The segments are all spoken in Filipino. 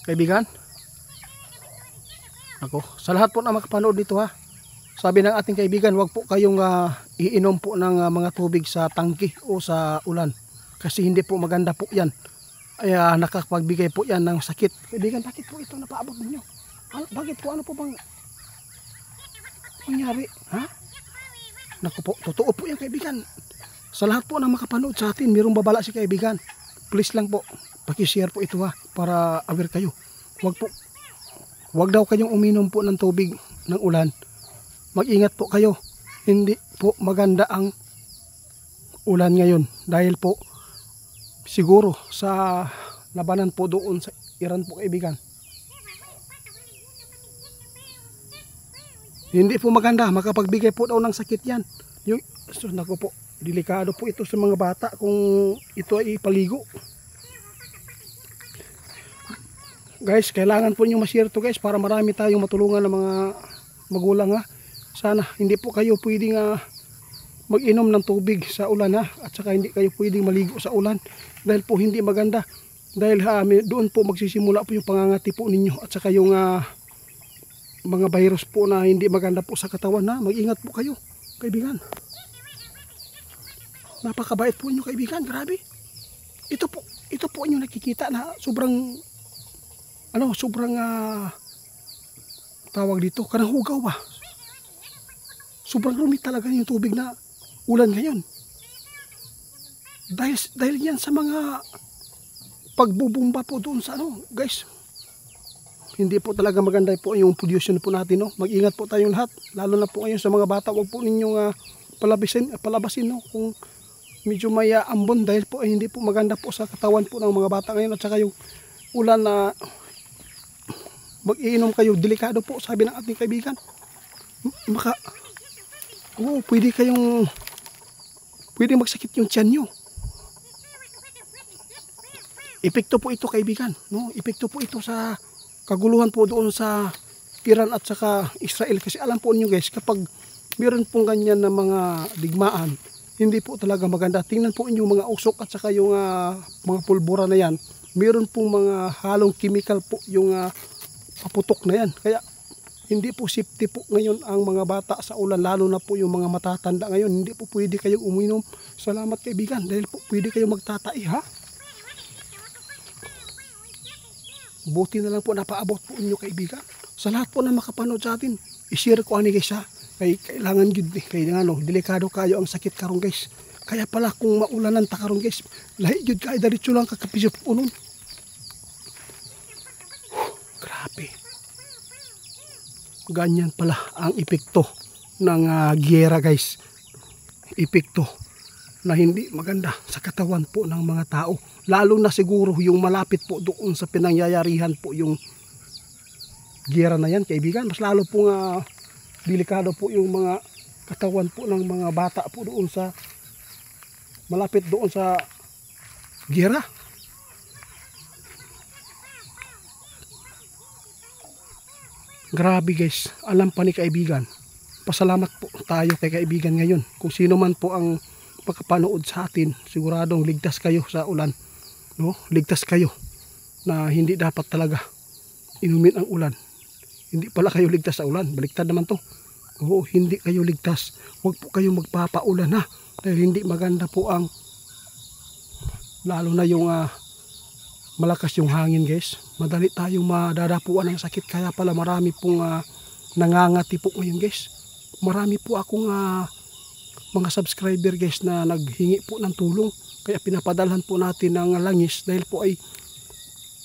kaibigan. Ako, sa lahat po na makapanood dito ha. Sabi ng ating kaibigan, wag po kayong iinom po ng mga tubig sa tangke o sa ulan. Kasi hindi po maganda po yan. Ay nakapagbigay po yan ng sakit. Kaibigan, bakit po ito napaabot ninyo? Bakit po, ano po bang nangyari? Ha? Naku po, totoo po yan kaibigan. Sa lahat po na makapanood sa atin, mayroong babala si kaibigan. Please lang po, paki-share po ito ha, para aware kayo. Wag daw kayong uminom po ng tubig ng ulan. Mag-ingat po kayo. Hindi po maganda ang ulan ngayon. Dahil po siguro sa labanan po doon sa Iran po kaibigan. Hindi po maganda. Makapagbigay po daw ng sakit yan. Yung, so, naku po, delikado po ito sa mga bata kung ito ay ipaligo. Guys, kailangan po nyo ma-share to guys para marami tayong matulungan ng mga magulang ha. Sana hindi po kayo pwedeng mag-inom ng tubig sa ulan ha. At saka hindi kayo pwedeng maligo sa ulan. Dahil po hindi maganda. Dahil doon po magsisimula po yung pangangati po ninyo. At saka yung mga virus po na hindi maganda po sa katawan ha. Mag-ingat po kayo kaibigan. Napakabait po nyo kaibigan. Grabe. Ito po nyo nakikita na sobrang tawag dito, kanang hugaw ba? Sobrang rumit talaga yung tubig na ulan ngayon. Dahil yan sa mga pagbubumba po doon sa guys. Hindi po talaga maganda po yung pollution po natin, no? Mag-ingat po tayong lahat, lalo na po ngayon sa mga bata. Huwag po ninyong palabasin, no? Kung medyo may ambon dahil po hindi po maganda po sa katawan po ng mga bata ngayon. At saka yung ulan na mag-iinom kayo, delikado po, sabi ng ating kaibigan. Pwede magsakit yung tiyan nyo. Epekto po ito kaibigan, no? Epekto po ito sa kaguluhan po doon sa Iran at saka Israel. Kasi alam po niyo guys, kapag meron pong ganyan na mga digmaan, hindi po talaga maganda. Tingnan po niyo mga usok at saka yung mga pulbura na yan. Meron pong mga halong chemical po yung paputok na yan. Kaya hindi po safety po ngayon ang mga bata sa ulan, lalo na po yung mga matatanda ngayon. Hindi po pwede kayong uminom. Salamat kaibigan, dahil po pwede kayong magtatai ha. Buti na lang po napaabot po inyo kaibigan. Sa lahat po na makapanood sa atin, i-share ko ani guys ha. Kailangan yun kaya delikado kayo ang sakit karong guys. Kaya pala kung maulanan ta karong guys, lahi yun kayo daritso lang kakapisip po nun. Grabe. Ganyan pala ang epekto ng giyera guys. Epekto na hindi maganda sa katawan po ng mga tao. Lalo na siguro yung malapit po doon sa pinangyayarihan po yung giyera na yan kaibigan. Mas lalo po delikado po yung mga katawan po ng mga bata po doon sa malapit doon sa giyera. Grabe guys, alam pa ni kaibigan. Pasalamat po tayo kay kaibigan ngayon. Kung sino man po ang makapanood sa atin, siguradong ligtas kayo sa ulan. No? Ligtas kayo na hindi dapat talaga inumin ang ulan. Hindi pala kayo ligtas sa ulan. Baliktad naman to. Oo, hindi kayo ligtas. Huwag po kayo magpapaulan ha. Dahil hindi maganda po ang lalo na yung malakas yung hangin guys. Madali tayong madadapuan ng sakit. Kaya pala marami pong nangangati po ngayon guys. Marami po akong mga subscriber guys na naghingi po ng tulong. Kaya pinapadalhan po natin ng langis dahil po ay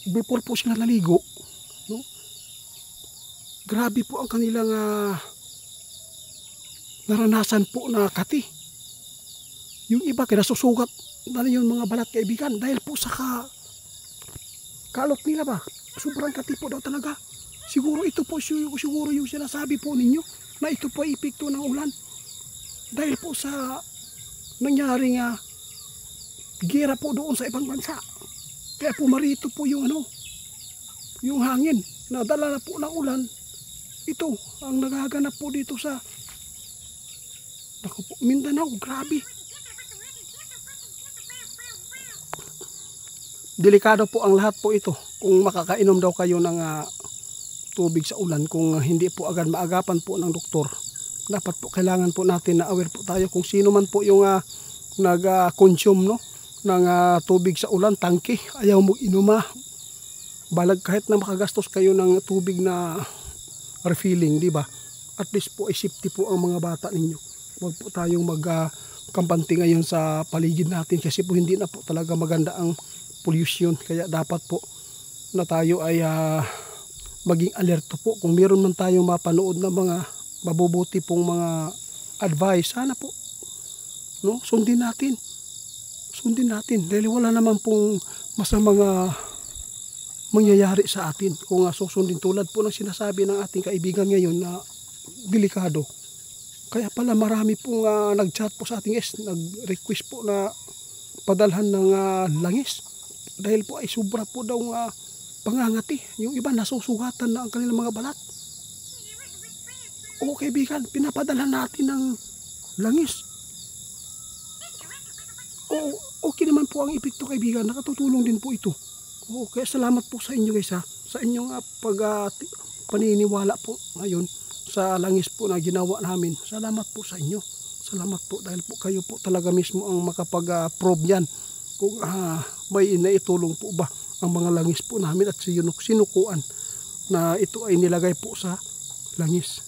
before po sila naligo, no? Grabe po ang kanilang naranasan po na kati. Yung iba kinasusugat na yung mga balat kaibigan dahil po sa kalot nila ba. Sobrang kati po daw talaga. Siguro ito po siguro yung sinasabi po ninyo na ito po ay epekto ng ulan. Dahil po sa nangyaring giyera po doon sa ibang bansa. Kaya pumarito po yung yung hangin na dala na po ng ulan. Ito ang nagaganap po dito sa Mindanao. Grabe. Delikado po ang lahat po ito. kung makakainom daw kayo ng tubig sa ulan, kung hindi po agad maagapan po ng doktor, dapat po kailangan po natin na aware po tayo kung sino man po yung nag-consume no, ng tubig sa ulan, tangke, ayaw mo inuma. Balag kahit na makagastos kayo ng tubig na refilling, di ba? At least po ay safety po ang mga bata ninyo. Huwag po tayong magkampante ngayon sa paligid natin kasi po hindi na po talaga maganda ang pollution. Kaya dapat po na tayo ay maging alerto po. Kung meron man tayong mapanood na mga mabubuti pong mga advice, sana po no, sundin natin. Sundin natin. Dahil wala naman pong masamang mangyayari sa atin kung susundin, tulad po ng sinasabi ng ating kaibigan ngayon na delikado. Kaya pala marami pong nag-chat po sa ating nag-request po na padalhan ng langis dahil po ay sobra po daw pangangati. Yung iba nasusugatan na ang kanilang mga balat. Oo kaibigan, pinapadalhan natin ng langis. Oo, okay naman po ang epekto kaibigan, nakatutulong din po ito. Oo, kaya salamat po sa inyo guys sa inyong paniniwala po ngayon sa langis po na ginawa namin. Salamat po sa inyo. Salamat po dahil po kayo po talaga mismo ang makapag-prove yan kung may naitulong po ba ang mga langis po namin at sinukuan na ito ay nilagay po sa langis.